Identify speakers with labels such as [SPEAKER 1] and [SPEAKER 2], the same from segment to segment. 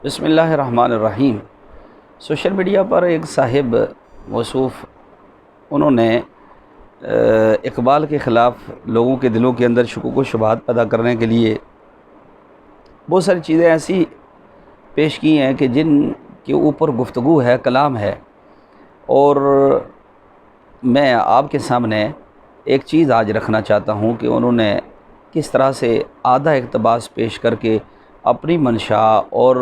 [SPEAKER 1] بسم اللہ الرحمن الرحیم۔ سوشل میڈیا پر ایک صاحب موصوف انہوں نے اقبال کے خلاف لوگوں کے دلوں کے اندر شکوک و شبہات پیدا کرنے کے لیے بہت ساری چیزیں ایسی پیش کی ہیں کہ جن کے اوپر گفتگو ہے، کلام ہے، اور میں آپ کے سامنے ایک چیز آج رکھنا چاہتا ہوں کہ انہوں نے کس طرح سے آدھا اقتباس پیش کر کے اپنی منشا اور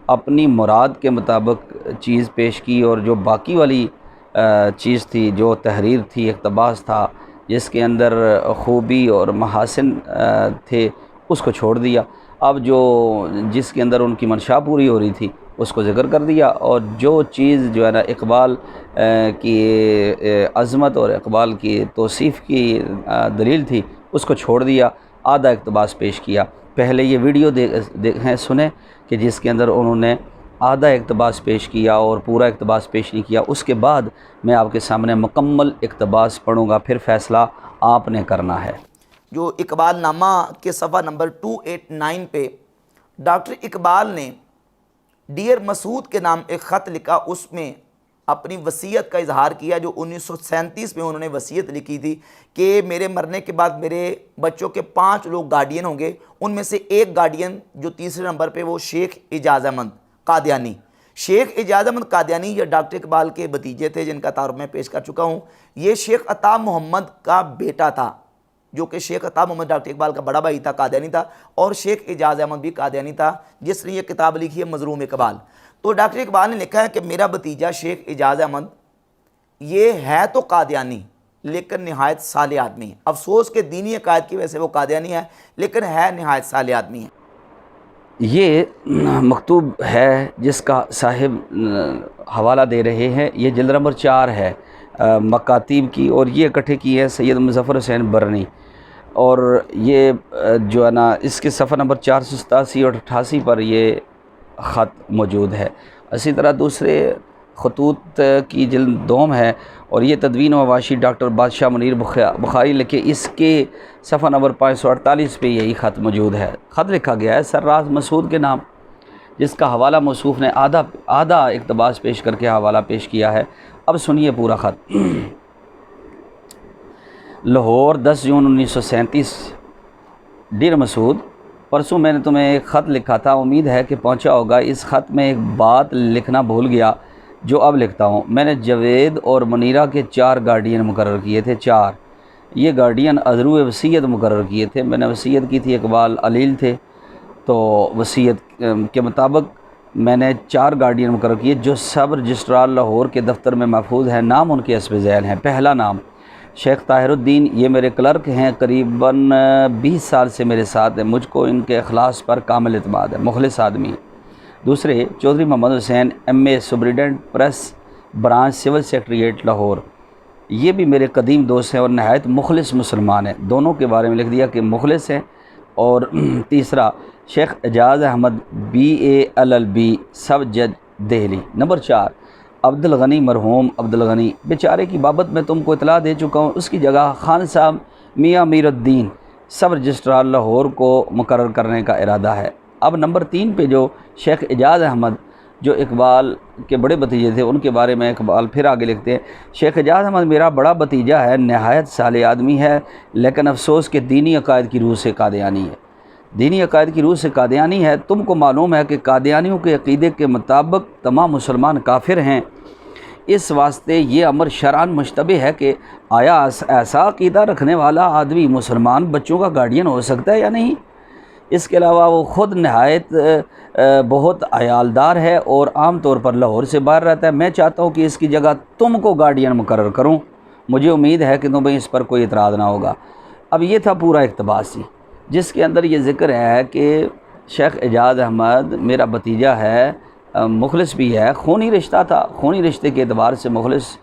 [SPEAKER 1] اپنی مراد کے مطابق چیز پیش کی، اور جو باقی والی چیز تھی، جو تحریر تھی، اقتباس تھا جس کے اندر خوبی اور محاسن تھے، اس کو چھوڑ دیا۔ اب جس کے اندر ان کی منشا پوری ہو رہی تھی اس کو ذکر کر دیا، اور جو چیز جو ہے نا اقبال کی عظمت اور اقبال کی توصیف کی دلیل تھی اس کو چھوڑ دیا، آدھا اقتباس پیش کیا۔ پہلے یہ ویڈیو دیکھیں، سنیں کہ جس کے اندر انہوں نے آدھا اقتباس پیش کیا اور پورا اقتباس پیش نہیں کیا۔ اس کے بعد میں آپ کے سامنے مکمل اقتباس پڑھوں گا، پھر فیصلہ آپ نے کرنا ہے۔
[SPEAKER 2] جو اقبال نامہ کے صفحہ نمبر 289 پہ ڈاکٹر اقبال نے ڈیئر مسعود کے نام ایک خط لکھا، اس میں اپنی وصیت کا اظہار کیا جو 1937 میں انہوں نے وصیت لکھی تھی کہ میرے مرنے کے بعد میرے بچوں کے 5 لوگ گارڈین ہوں گے، ان میں سے ایک گارڈین جو تیسرے نمبر پہ وہ شیخ اعجاز احمد قادیانی۔ شیخ اعجاز احمد قادیانی یہ ڈاکٹر اقبال کے بھتیجے تھے جن کا تعارف میں پیش کر چکا ہوں۔ یہ شیخ عطا محمد کا بیٹا تھا، جو کہ شیخ عطا محمد ڈاکٹر اقبال کا بڑا بھائی تھا، قادیانی تھا، اور شیخ اعجاز احمد بھی قادیانی تھا جس نے یہ کتاب لکھی ہے مظلوم اقبال۔ تو ڈاکٹر اقبال نے لکھا ہے کہ میرا بھتیجا شیخ اعجاز احمد یہ ہے تو قادیانی لیکن نہایت صالح آدمی ہے۔ افسوس کہ دینی عقائد کی وجہ سے وہ قادیانی ہے لیکن ہے نہایت صالح آدمی ہے۔
[SPEAKER 1] یہ مکتوب ہے جس کا صاحب حوالہ دے رہے ہیں، یہ جلد نمبر 4 ہے مکاتیب کی، اور یہ اکٹھے کی ہے سید مظفر حسین برنی، اور یہ جو ہے نا اس کے صفحہ نمبر 487 اور 88 پر یہ خط موجود ہے۔ اسی طرح دوسرے خطوط کی جلد 2 ہے، اور یہ تدوین و مواشی ڈاکٹر بادشاہ منیر بخاری لکھے، اس کے صفحہ نمبر 548 پہ یہی خط موجود ہے۔ خط لکھا گیا ہے سرراز مسعود کے نام، جس کا حوالہ موصوف نے آدھا اقتباس پیش کر کے حوالہ پیش کیا ہے۔ اب سنیے پورا خط۔ لاہور، 10 جون 1937۔ ڈیئر مسعود، پرسوں میں نے تمہیں ایک خط لکھا تھا، امید ہے کہ پہنچا ہوگا۔ اس خط میں ایک بات لکھنا بھول گیا جو اب لکھتا ہوں۔ میں نے جاوید اور منیرہ کے 4 گارڈین مقرر کیے تھے۔ 4 یہ گارڈین ازرو وصیت مقرر کیے تھے۔ میں نے وصیت کی تھی، اقبال علیل تھے، تو وصیت کے مطابق میں نے 4 گارڈین مقرر کیے جو سب رجسٹرار لاہور کے دفتر میں محفوظ ہیں۔ نام ان کے حسب ذیل ہیں۔ پہلا نام شیخ طاہر الدین، یہ میرے کلرک ہیں، قریباً 20 سال سے میرے ساتھ ہیں، مجھ کو ان کے اخلاص پر کامل اعتماد ہے، مخلص آدمی ہیں۔ دوسرے چودھری محمد حسین، MA، superintendent press branch, civil secretariat Lahore, یہ بھی میرے قدیم دوست ہیں اور نہایت مخلص مسلمان ہیں۔ دونوں کے بارے میں لکھ دیا کہ مخلص ہیں۔ اور تیسرا شیخ اعجاز احمد، BA LLB، سب جج دہلی۔ نمبر 4 عبد الغنی، مرحوم عبد الغنی بیچارے کی بابت میں تم کو اطلاع دے چکا ہوں، اس کی جگہ خان صاحب میاں امیر الدین سب رجسٹرار لاہور کو مقرر کرنے کا ارادہ ہے۔ اب نمبر 3 پہ جو شیخ اعجاز احمد جو اقبال کے بڑے بھتیجے تھے ان کے بارے میں اقبال پھر آگے لکھتے ہیں، شیخ اعجاز احمد میرا بڑا بھتیجا ہے، نہایت صالح آدمی ہے، لیکن افسوس کہ دینی عقائد کی روح سے قادیانی ہے۔ دینی عقائد کی روح سے قادیانی ہے۔ تم کو معلوم ہے کہ قادیانیوں کے عقیدے کے مطابق تمام مسلمان کافر ہیں، اس واسطے یہ امر شرعاً مشتبہ ہے کہ آیا ایسا عقیدہ رکھنے والا آدمی مسلمان بچوں کا گارڈین ہو سکتا ہے یا نہیں۔ اس کے علاوہ وہ خود نہایت بہت عیالدار ہے اور عام طور پر لاہور سے باہر رہتا ہے۔ میں چاہتا ہوں کہ اس کی جگہ تم کو گارڈین مقرر کروں، مجھے امید ہے کہ تمہیں اس پر کوئی اعتراض نہ ہوگا۔ اب یہ تھا پورا اقتباس ہی، جس کے اندر یہ ذکر ہے کہ شیخ اعجاز احمد میرا بھتیجا ہے، مخلص بھی ہے، خونی رشتہ تھا، خونی رشتے کے اعتبار سے مخلص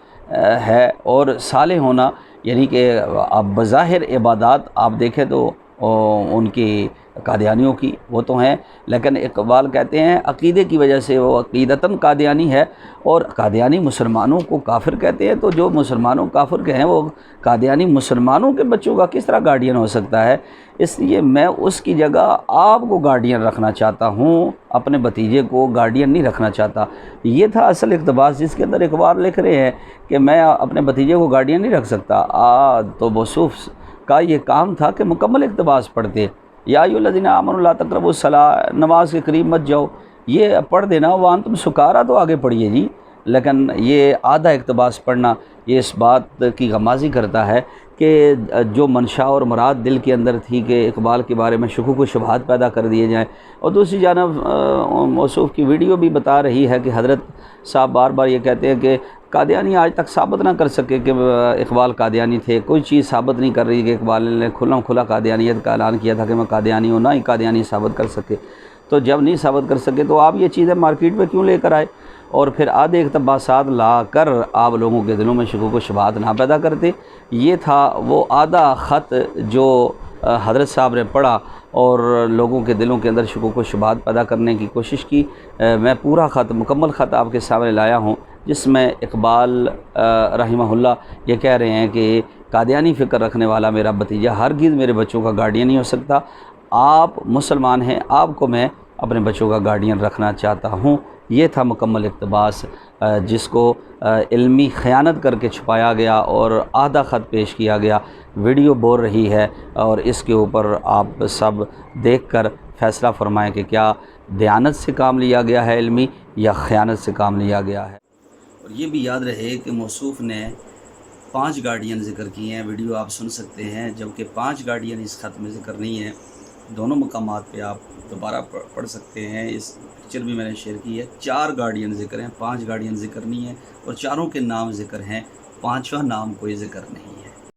[SPEAKER 1] ہے، اور صالح ہونا یعنی کہ اب بظاہر عبادات آپ دیکھیں تو ان کی قادیانیوں کی وہ تو ہیں، لیکن اقبال کہتے ہیں عقیدے کی وجہ سے وہ عقیدتاً قادیانی ہے، اور قادیانی مسلمانوں کو کافر کہتے ہیں، تو جو مسلمانوں کافر کے ہیں وہ قادیانی مسلمانوں کے بچوں کا کس طرح گارڈین ہو سکتا ہے؟ اس لیے میں اس کی جگہ آپ کو گارڈین رکھنا چاہتا ہوں، اپنے بھتیجے کو گارڈین نہیں رکھنا چاہتا۔ یہ تھا اصل اقتباس جس کے اندر اقبال لکھ رہے ہیں کہ میں اپنے بھتیجے کو گارڈین نہیں رکھ سکتا۔ تو موصوف کا یہ کام تھا کہ مکمل اقتباس پڑھتے، یا ایھا الذین آمنوا لا تقربوا الصلاۃ، نماز کے قریب مت جاؤ، یہ پڑھ دینا، وانتم سکارا تو آگے پڑھیے جی، لیکن یہ آدھا اقتباس پڑھنا یہ اس بات کی غمازی کرتا ہے کہ جو منشا اور مراد دل کے اندر تھی کہ اقبال کے بارے میں شکوک و شبہات پیدا کر دیے جائیں۔ اور دوسری جانب موصوف کی ویڈیو بھی بتا رہی ہے کہ حضرت صاحب بار بار یہ کہتے ہیں کہ قادیانی آج تک ثابت نہ کر سکے کہ اقبال قادیانی تھے، کوئی چیز ثابت نہیں کر رہی کہ اقبال نے کھلا قادیانیت کا اعلان کیا تھا کہ میں قادیانی ہوں، نہ ہی قادیانی ثابت کر سکے۔ تو جب نہیں ثابت کر سکے تو آپ یہ چیزیں مارکیٹ میں کیوں لے کر آئے، اور پھر آدھے اقتباسات لا کر آپ لوگوں کے دلوں میں شکوک و شبہات نہ پیدا کرتے؟ یہ تھا وہ آدھا خط جو حضرت صاحب نے پڑھا اور لوگوں کے دلوں کے اندر شکوک و شبہات پیدا کرنے کی کوشش کی۔ میں پورا خط، مکمل خط آپ کے سامنے لایا ہوں، جس میں اقبال رحمہ اللہ یہ کہہ رہے ہیں کہ قادیانی فکر رکھنے والا میرا بھتیجا ہرگز میرے بچوں کا گارڈین نہیں ہو سکتا۔ آپ مسلمان ہیں، آپ کو میں اپنے بچوں کا گارڈین رکھنا چاہتا ہوں۔ یہ تھا مکمل اقتباس جس کو علمی خیانت کر کے چھپایا گیا اور آدھا خط پیش کیا گیا۔ ویڈیو بول رہی ہے اور اس کے اوپر آپ سب دیکھ کر فیصلہ فرمائیں کہ کیا دیانت سے کام لیا گیا ہے علمی، یا خیانت سے کام لیا گیا ہے۔ اور یہ بھی یاد رہے کہ موصوف نے 5 گارڈین ذکر کیے ہیں، ویڈیو آپ سن سکتے ہیں، جبکہ 5 گارڈین اس خط میں ذکر نہیں ہے۔ دونوں مقامات پہ آپ دوبارہ پڑھ سکتے ہیں، اس پکچر بھی میں نے شیئر کی ہے۔ 4 گارڈین ذکر ہیں، 5 گارڈین ذکر نہیں ہے، اور چاروں کے نام ذکر ہیں، 5واں نام کوئی ذکر نہیں ہے۔